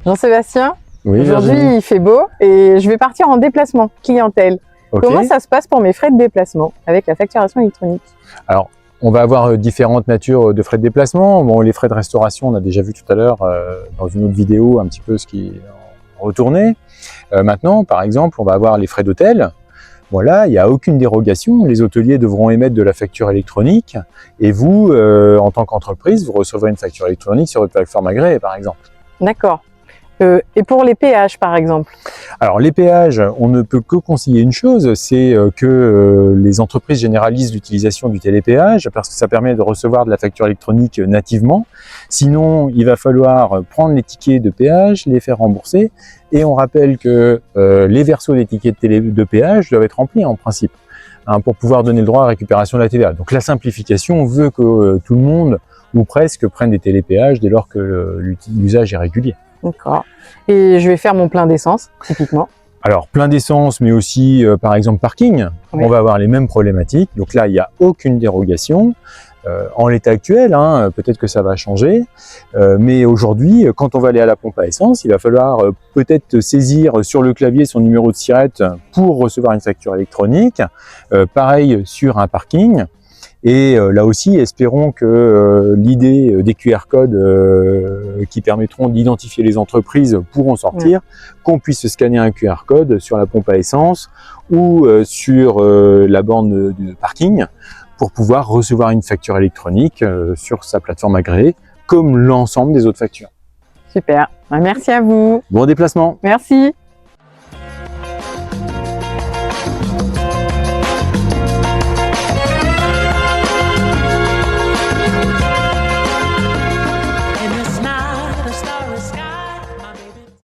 Jean-Sébastien, Oui, aujourd'hui Virginie. il fait beau et je vais partir en déplacement clientèle. Ok. Comment ça se passe pour mes frais de déplacement avec la facturation électronique? Alors, on va avoir différentes natures de frais de déplacement. Bon, les frais de restauration, on a déjà vu tout à l'heure dans une autre vidéo un petit peu ce qui est retourné. Maintenant, par exemple, on va avoir les frais d'hôtel. Voilà, il n'y a aucune dérogation. Les hôteliers devront émettre de la facture électronique et vous, en tant qu'entreprise, vous recevrez une facture électronique sur votre plateforme agréée, par exemple. D'accord. Et pour les péages par exemple? Alors les péages, on ne peut que conseiller une chose, c'est que les entreprises généralisent l'utilisation du télépéage parce que ça permet de recevoir de la facture électronique nativement. Sinon, il va falloir prendre les tickets de péage, les faire rembourser. Et on rappelle que les versos des tickets de péage doivent être remplis en principe, hein, pour pouvoir donner le droit à récupération de la TVA. Donc la simplification veut que tout le monde, ou presque, prenne des télépéages dès lors que l'usage est régulier. D'accord. Et je vais faire mon plein d'essence, typiquement. Alors, plein d'essence, mais aussi, par exemple, parking, Oui. on va avoir les mêmes problématiques. Donc là, il n'y a aucune dérogation. En l'état actuel, hein, peut-être que ça va changer. Mais aujourd'hui, quand on va aller à la pompe à essence, il va falloir peut-être saisir sur le clavier son numéro de SIRET pour recevoir une facture électronique. Pareil sur un parking. Et là aussi, espérons que l'idée des QR codes qui permettront d'identifier les entreprises pourront sortir, qu'on puisse scanner un QR code sur la pompe à essence ou sur la borne de parking pour pouvoir recevoir une facture électronique sur sa plateforme agréée, comme l'ensemble des autres factures. Super. Merci à vous. Bon déplacement! Merci.